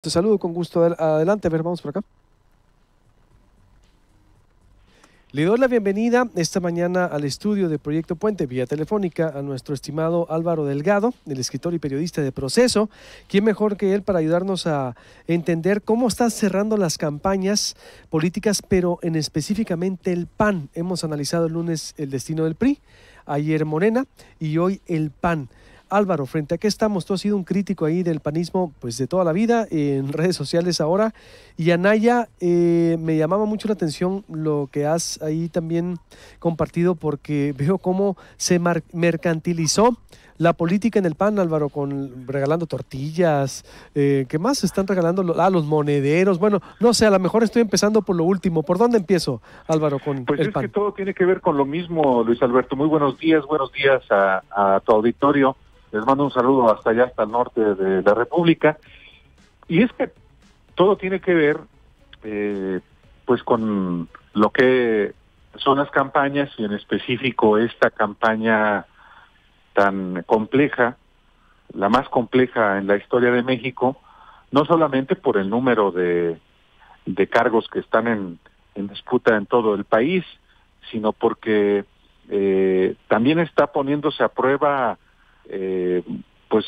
Te saludo con gusto. Adelante, a ver, vamos por acá. Le doy la bienvenida esta mañana al estudio de Proyecto Puente vía telefónica a nuestro estimado Álvaro Delgado, el escritor y periodista de Proceso. ¿Quién mejor que él para ayudarnos a entender cómo están cerrando las campañas políticas, pero en específicamente el PAN? Hemos analizado el lunes el destino del PRI, ayer Morena y hoy el PAN. Álvaro, frente a qué estamos, tú has sido un crítico ahí del panismo pues de toda la vida, en redes sociales ahora, y Anaya, me llamaba mucho la atención lo que has ahí también compartido porque veo cómo se mercantilizó la política en el PAN, Álvaro, con regalando tortillas, ¿qué más están regalando? Los monederos, bueno, no sé, a lo mejor estoy empezando por lo último. ¿Por dónde empiezo, Álvaro, con Pues el es que PAN? todo tiene que ver con lo mismo, Luis Alberto. Muy buenos días a tu auditorio. Les mando un saludo hasta allá, hasta el norte de la República. Y es que todo tiene que ver, pues, con lo que son las campañas y en específico esta campaña tan compleja, la más compleja en la historia de México, no solamente por el número de cargos que están en disputa en todo el país, sino porque también está poniéndose a prueba pues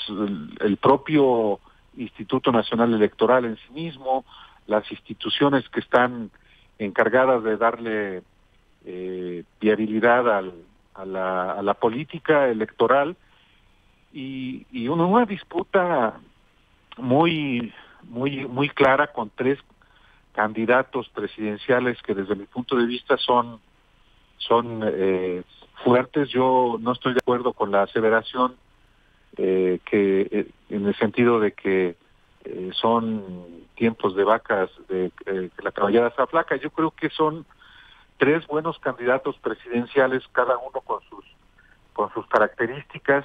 el propio Instituto Nacional Electoral en sí mismo, las instituciones que están encargadas de darle viabilidad a la política electoral y una disputa muy clara con tres candidatos presidenciales que desde mi punto de vista son fuertes. Yo no estoy de acuerdo con la aseveración en el sentido de que son tiempos de vacas, que la caballada está flaca. Yo creo que son tres buenos candidatos presidenciales, cada uno con sus características,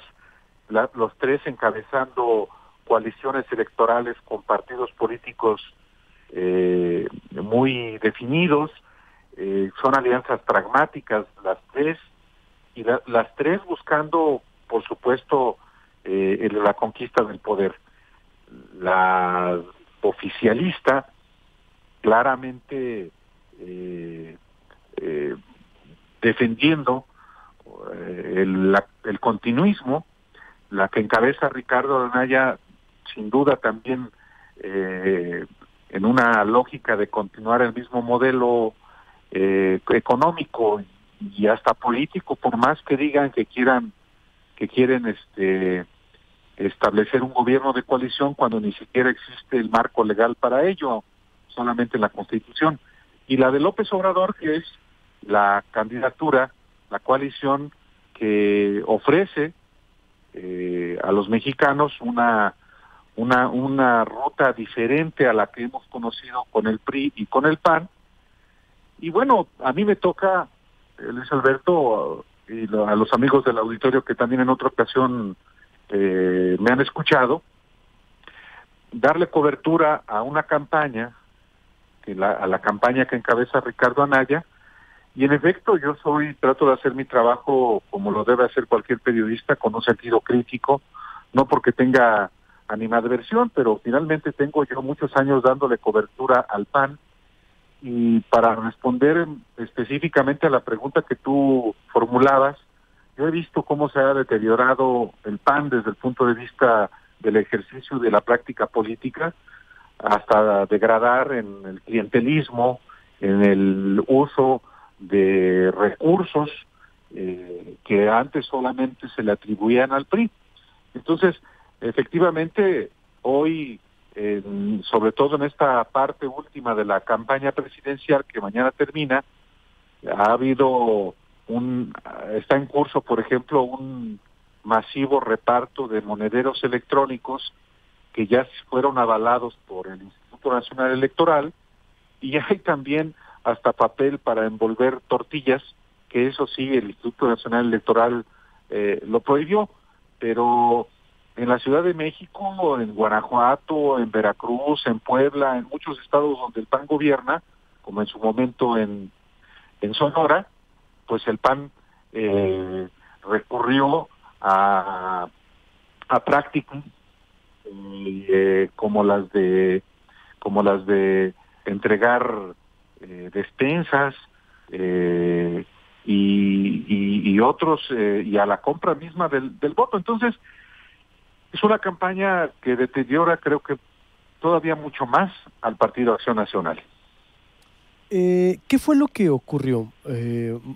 los tres encabezando coaliciones electorales con partidos políticos muy definidos, son alianzas pragmáticas las tres, y las tres buscando, por supuesto, la conquista del poder. La oficialista, claramente eh, eh, defendiendo el continuismo, la que encabeza Ricardo Anaya, sin duda también en una lógica de continuar el mismo modelo económico y hasta político, por más que digan que quieren establecer un gobierno de coalición cuando ni siquiera existe el marco legal para ello, solamente la Constitución. Y la de López Obrador, que es la candidatura, la coalición que ofrece a los mexicanos una ruta diferente a la que hemos conocido con el PRI y con el PAN. Y bueno, a mí me toca, Luis Alberto, a los amigos del auditorio que también en otra ocasión me han escuchado, darle cobertura a una campaña, a la campaña que encabeza Ricardo Anaya. Y en efecto, trato de hacer mi trabajo como lo debe hacer cualquier periodista, con un sentido crítico, no porque tenga animadversión, pero finalmente tengo yo muchos años dándole cobertura al PAN. Y para responder específicamente a la pregunta que tú formulabas, yo he visto cómo se ha deteriorado el PAN desde el punto de vista del ejercicio de la práctica política, hasta degradar en el clientelismo, en el uso de recursos que antes solamente se le atribuían al PRI. Entonces, efectivamente, hoy, sobre todo en esta parte última de la campaña presidencial que mañana termina, está en curso, por ejemplo, un masivo reparto de monederos electrónicos que ya fueron avalados por el Instituto Nacional Electoral, y hay también hasta papel para envolver tortillas, que eso sí, el Instituto Nacional Electoral lo prohibió, pero en la Ciudad de México, en Guanajuato, en Veracruz, en Puebla, en muchos estados donde el PAN gobierna, como en su momento en Sonora, pues el PAN recurrió a prácticas como las de como las de entregar despensas y otros, y a la compra misma del voto. Entonces, es una campaña que deteriora, creo que todavía mucho más al Partido Acción Nacional. ¿Qué fue lo que ocurrió,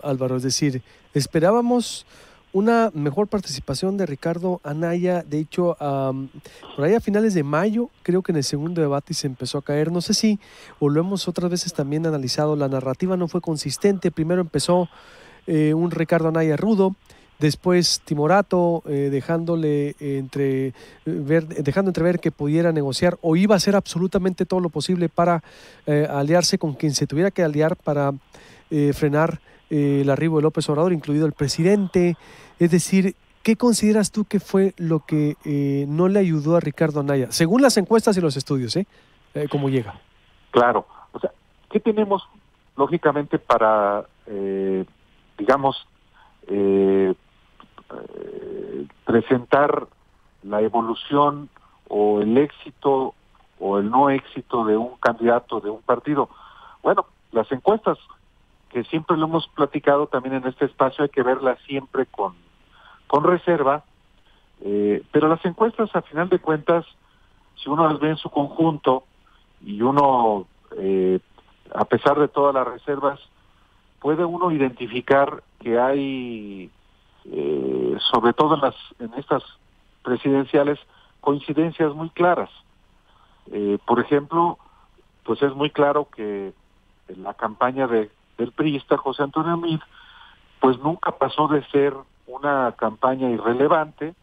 Álvaro? Es decir, esperábamos una mejor participación de Ricardo Anaya. De hecho, por ahí a finales de mayo, creo que en el segundo debate se empezó a caer. No sé si, o lo hemos otras veces también analizado, la narrativa no fue consistente. Primero empezó un Ricardo Anaya rudo, después Timorato dejando entrever que pudiera negociar o iba a hacer absolutamente todo lo posible para aliarse con quien se tuviera que aliar para frenar el arribo de López Obrador, incluido el presidente. Es decir, ¿qué consideras tú que fue lo que no le ayudó a Ricardo Anaya? Según las encuestas y los estudios, ¿cómo llega? Claro, o sea, ¿qué tenemos lógicamente para, digamos, presentar la evolución o el éxito o el no éxito de un candidato, de un partido? Bueno, las encuestas, que siempre lo hemos platicado también en este espacio, hay que verlas siempre con reserva, pero las encuestas, a final de cuentas, si uno las ve en su conjunto y uno, a pesar de todas las reservas, puede uno identificar que hay, sobre todo en estas presidenciales, coincidencias muy claras. Por ejemplo, pues es muy claro que la campaña del priista José Antonio Meade, pues nunca pasó de ser una campaña irrelevante,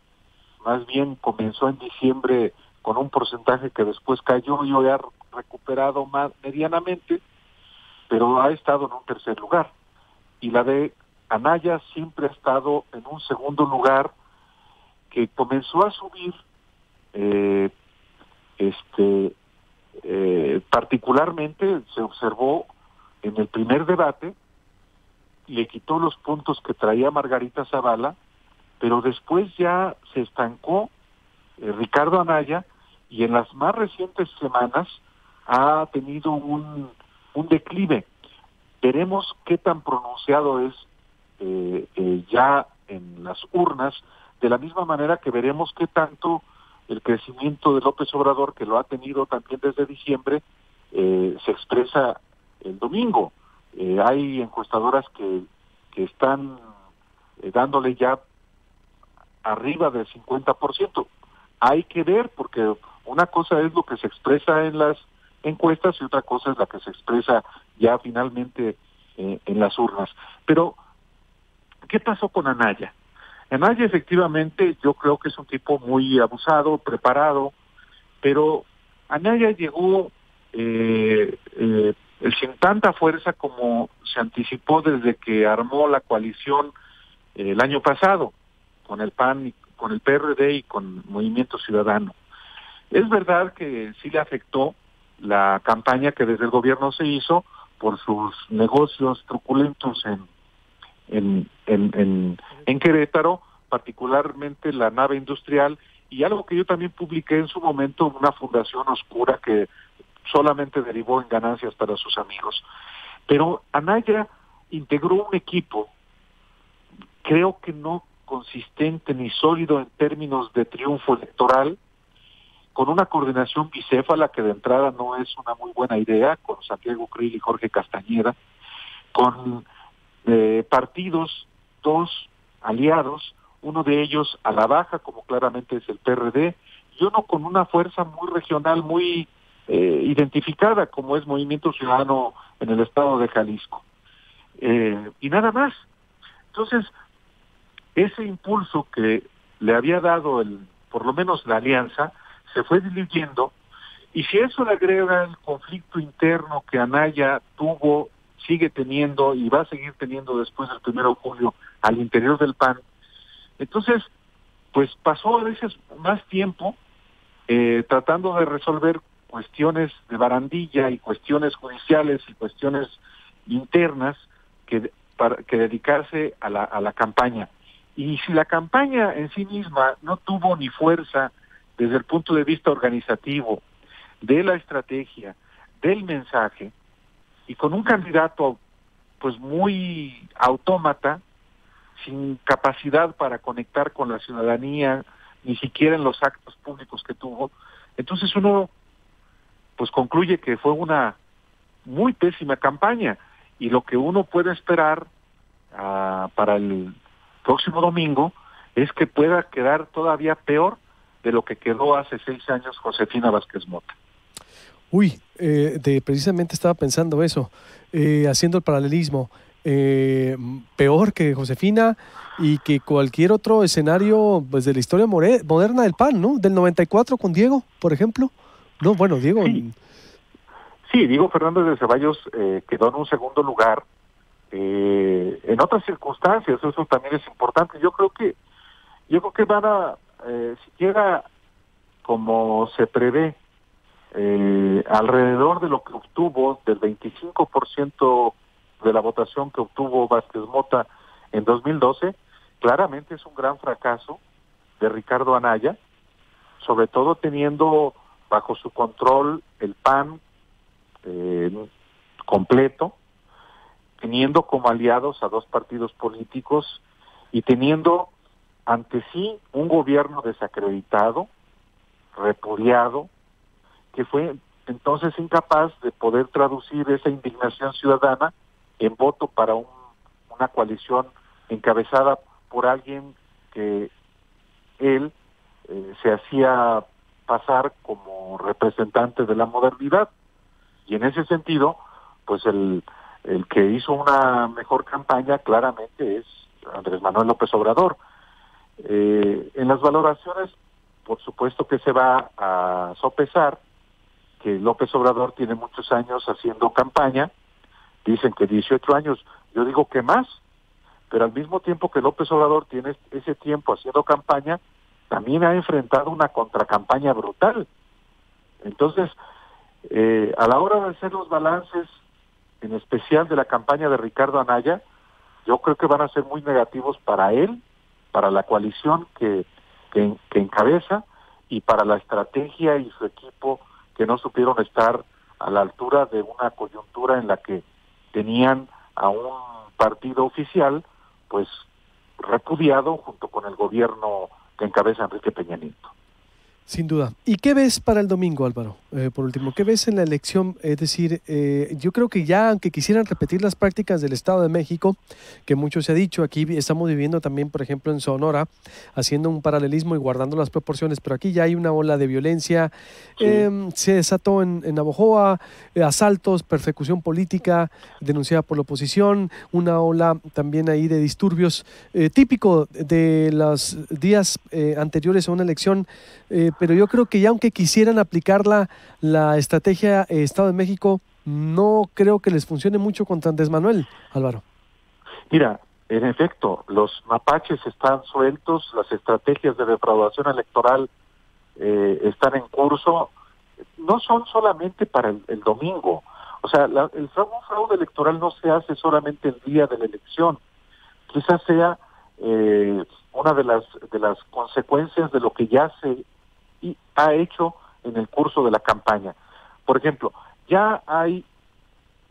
más bien comenzó en diciembre con un porcentaje que después cayó y hoy ha recuperado más medianamente, pero ha estado en un tercer lugar. Y la de Anaya siempre ha estado en un segundo lugar, que comenzó a subir, particularmente se observó en el primer debate, le quitó los puntos que traía Margarita Zavala, pero después ya se estancó Ricardo Anaya, y en las más recientes semanas ha tenido un declive. Veremos qué tan pronunciado es ya en las urnas, de la misma manera que veremos qué tanto el crecimiento de López Obrador, que lo ha tenido también desde diciembre, se expresa el domingo. Hay encuestadoras que están dándole ya arriba del 50%. Hay que ver, porque una cosa es lo que se expresa en las encuestas y otra cosa es la que se expresa ya finalmente en las urnas. Pero, ¿qué pasó con Anaya? Anaya, efectivamente, yo creo que es un tipo muy abusado, preparado, pero Anaya llegó sin tanta fuerza como se anticipó desde que armó la coalición el año pasado con el PAN, con el PRD y con Movimiento Ciudadano. Es verdad que sí le afectó la campaña que desde el gobierno se hizo por sus negocios truculentos en Querétaro, particularmente la nave industrial, y algo que yo también publiqué en su momento, una fundación oscura que solamente derivó en ganancias para sus amigos. Pero Anaya integró un equipo, creo que no consistente ni sólido en términos de triunfo electoral, con una coordinación bicéfala que de entrada no es una muy buena idea, con Santiago Krill y Jorge Castañeda, con partidos, dos aliados, uno de ellos a la baja, como claramente es el PRD, y uno con una fuerza muy regional, muy identificada, como es Movimiento Ciudadano en el estado de Jalisco. Y nada más. Entonces, ese impulso que le había dado por lo menos la alianza, se fue diluyendo, y si eso le agrega el conflicto interno que Anaya tuvo, sigue teniendo y va a seguir teniendo después del 1 de julio al interior del PAN, entonces, pues pasó a veces más tiempo tratando de resolver cuestiones de barandilla y cuestiones judiciales y cuestiones internas que dedicarse a la campaña. Y si la campaña en sí misma no tuvo ni fuerza desde el punto de vista organizativo, de la estrategia, del mensaje, y con un candidato pues muy autómata, sin capacidad para conectar con la ciudadanía, ni siquiera en los actos públicos que tuvo. Entonces uno pues concluye que fue una muy pésima campaña, y lo que uno puede esperar para el próximo domingo es que pueda quedar todavía peor de lo que quedó hace 6 años Josefina Vázquez Mota. Uy, precisamente estaba pensando eso, haciendo el paralelismo, peor que Josefina y que cualquier otro escenario pues de la historia moderna del PAN, ¿no? Del 94 con Diego, por ejemplo. No, bueno, Diego... Sí, Diego Fernández de Ceballos quedó en un segundo lugar en otras circunstancias, eso también es importante. Yo creo que van a, siquiera como se prevé, alrededor de lo que obtuvo, del 25% de la votación que obtuvo Vázquez Mota en 2012, claramente es un gran fracaso de Ricardo Anaya, sobre todo teniendo bajo su control el PAN completo, teniendo como aliados a 2 partidos políticos y teniendo ante sí un gobierno desacreditado, repudiado, que fue entonces incapaz de poder traducir esa indignación ciudadana en voto para una coalición encabezada por alguien que él se hacía pasar como representante de la modernidad. Y en ese sentido, pues el que hizo una mejor campaña claramente es Andrés Manuel López Obrador. En las valoraciones, por supuesto que se va a sopesar que López Obrador tiene muchos años haciendo campaña, dicen que 18 años, yo digo que más, pero al mismo tiempo que López Obrador tiene ese tiempo haciendo campaña, también ha enfrentado una contracampaña brutal. Entonces, a la hora de hacer los balances, en especial de la campaña de Ricardo Anaya, yo creo que van a ser muy negativos para él, para la coalición que encabeza, y para la estrategia y su equipo, que no supieron estar a la altura de una coyuntura en la que tenían a un partido oficial pues repudiado junto con el gobierno que encabeza Enrique Peña Nieto. Sin duda. ¿Y qué ves para el domingo, Álvaro? Por último, ¿qué ves en la elección? Es decir, yo creo que ya, aunque quisieran repetir las prácticas del Estado de México, que mucho se ha dicho, aquí estamos viviendo también, por ejemplo, en Sonora, haciendo un paralelismo y guardando las proporciones, pero aquí ya hay una ola de violencia, se desató en Navojoa, asaltos, persecución política denunciada por la oposición, una ola también ahí de disturbios, típico de los días anteriores a una elección, pero yo creo que ya aunque quisieran aplicar la estrategia Estado de México, no creo que les funcione mucho contra Andrés Manuel, Álvaro. Mira, en efecto, los mapaches están sueltos, las estrategias de defraudación electoral están en curso, no son solamente para el domingo. O sea, un fraude electoral no se hace solamente el día de la elección, quizás sea una de las consecuencias de lo que ya se ha hecho en el curso de la campaña. Por ejemplo, ya hay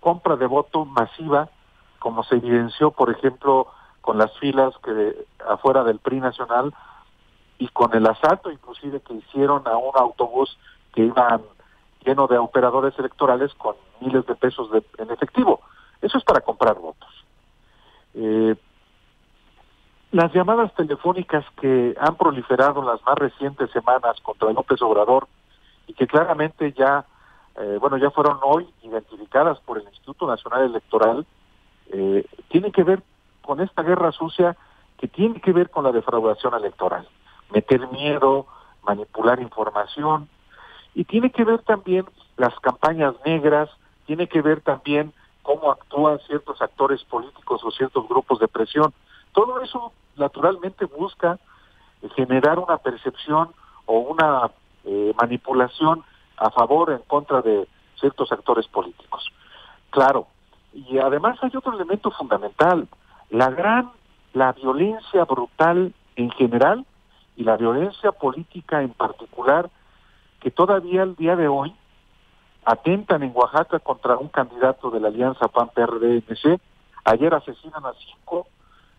compra de voto masiva, como se evidenció, por ejemplo, con las filas que afuera del PRI nacional y con el asalto inclusive que hicieron a un autobús que iba lleno de operadores electorales con miles de pesos en efectivo. Eso es para comprar votos. Las llamadas telefónicas que han proliferado en las más recientes semanas contra López Obrador y que claramente ya fueron hoy identificadas por el Instituto Nacional Electoral, tienen que ver con esta guerra sucia que tiene que ver con la defraudación electoral. Meter miedo, manipular información, y tiene que ver también las campañas negras, tiene que ver también cómo actúan ciertos actores políticos o ciertos grupos de presión. Todo eso naturalmente busca generar una percepción o una manipulación a favor o en contra de ciertos actores políticos. Claro, y además hay otro elemento fundamental, la violencia brutal en general y la violencia política en particular, que todavía al día de hoy atentan en Oaxaca contra un candidato de la alianza PAN-PRD-MC. Ayer asesinan a 5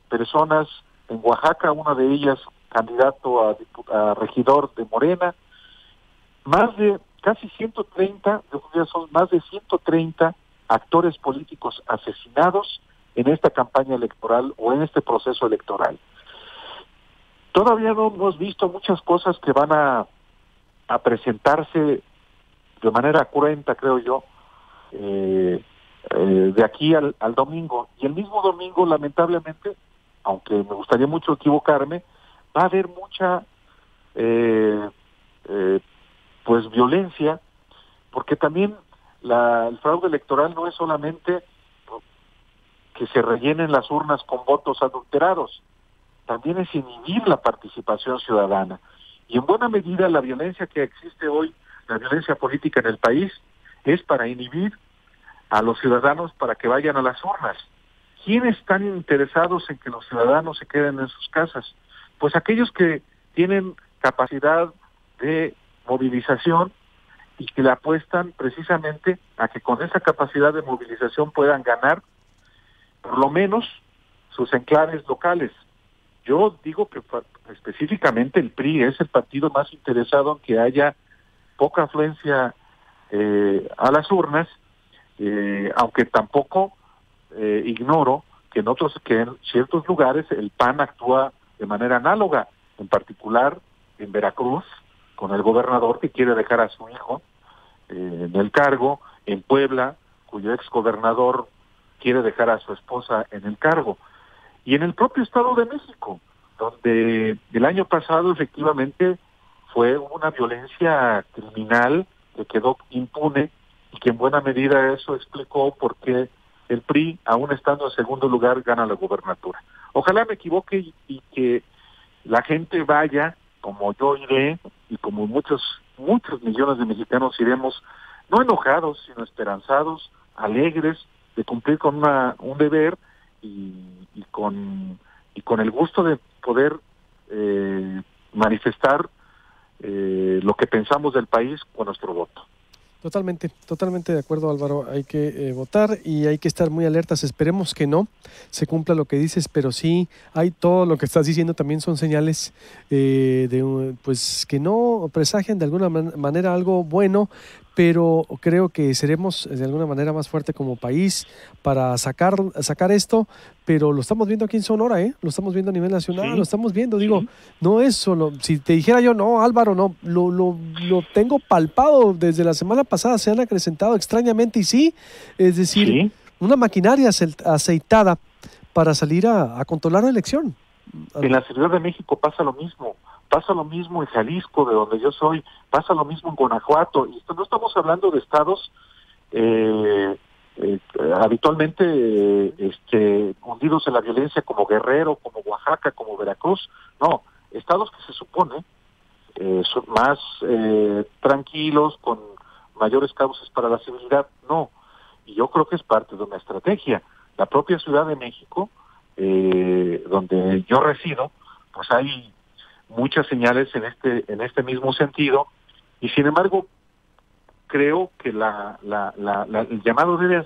personas en Oaxaca, una de ellas candidato a regidor de Morena. Más de casi 130, yo creo que son más de 130 actores políticos asesinados en esta campaña electoral o en este proceso electoral. Todavía no hemos visto muchas cosas que van a presentarse de manera cruenta, creo yo, de aquí al domingo. Y el mismo domingo, lamentablemente, aunque me gustaría mucho equivocarme, va a haber mucha pues violencia, porque también el fraude electoral no es solamente que se rellenen las urnas con votos adulterados, también es inhibir la participación ciudadana. Y en buena medida la violencia que existe hoy, la violencia política en el país, es para inhibir a los ciudadanos para que vayan a las urnas. ¿Quiénes están interesados en que los ciudadanos se queden en sus casas? Pues aquellos que tienen capacidad de movilización y que le apuestan precisamente a que con esa capacidad de movilización puedan ganar por lo menos sus enclaves locales. Yo digo que específicamente el PRI es el partido más interesado en que haya poca afluencia a las urnas, aunque tampoco ignoro que en ciertos lugares el PAN actúa de manera análoga, en particular en Veracruz, con el gobernador que quiere dejar a su hijo en el cargo, en Puebla, cuyo exgobernador quiere dejar a su esposa en el cargo, y en el propio Estado de México, donde el año pasado efectivamente fue una violencia criminal que quedó impune y que en buena medida eso explicó por qué el PRI, aún estando en segundo lugar, gana la gubernatura. Ojalá me equivoque y que la gente vaya, como yo iré, y como muchos millones de mexicanos iremos, no enojados, sino esperanzados, alegres, de cumplir con un deber y con el gusto de poder manifestar lo que pensamos del país con nuestro voto. Totalmente de acuerdo, Álvaro. Hay que votar y hay que estar muy alertas. Esperemos que no se cumpla lo que dices, pero sí hay todo lo que estás diciendo. También son señales pues que no presagian de alguna manera algo bueno, pero creo que seremos de alguna manera más fuerte como país para sacar esto, pero lo estamos viendo aquí en Sonora, lo estamos viendo a nivel nacional, sí. Lo estamos viendo, digo, sí. No es solo, si te dijera yo, no, Álvaro, no, lo tengo palpado desde la semana pasada, se han acrecentado extrañamente y sí, es decir, sí. Una maquinaria aceitada para salir a controlar la elección. En la Ciudad de México pasa lo mismo en Jalisco, de donde yo soy, pasa lo mismo en Guanajuato, y no estamos hablando de estados habitualmente hundidos en la violencia como Guerrero, como Oaxaca, como Veracruz, no, estados que se supone son más tranquilos, con mayores causas para la civilidad, no, y yo creo que es parte de una estrategia. La propia Ciudad de México, donde yo resido, pues hay muchas señales en este mismo sentido, y sin embargo creo que el llamado debe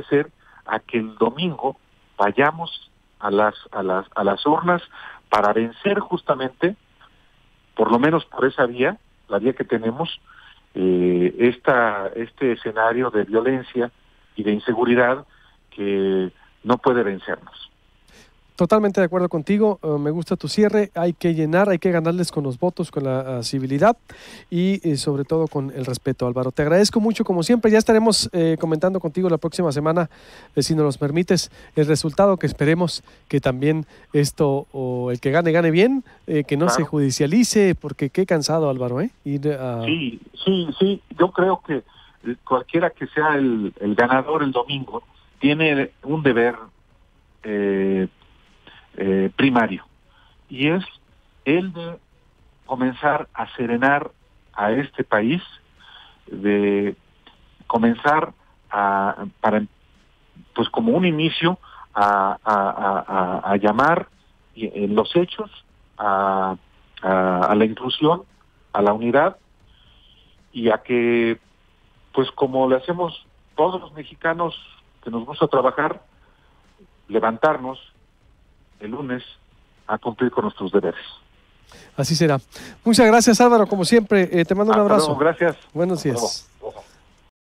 ser a que el domingo vayamos a las urnas para vencer justamente, por lo menos por esa vía, la vía que tenemos, este escenario de violencia y de inseguridad que no puede vencernos. Totalmente de acuerdo contigo, me gusta tu cierre, hay que llenar, hay que ganarles con los votos, con la civilidad y sobre todo con el respeto, Álvaro. Te agradezco mucho, como siempre, ya estaremos comentando contigo la próxima semana, si nos los permites, el resultado, que esperemos que también esto, o el que gane bien, que no se judicialice, porque qué cansado, Álvaro, Sí, yo creo que cualquiera que sea el ganador el domingo, tiene un deber primario, y es el de comenzar a serenar a este país, de comenzar pues como un inicio a llamar en los hechos a la inclusión, a la unidad, y a que pues como le hacemos todos los mexicanos que nos gusta trabajar, levantarnos el lunes a cumplir con nuestros deberes. Así será. Muchas gracias, Álvaro, como siempre. Te mando un abrazo. Luego, gracias. Buenos días.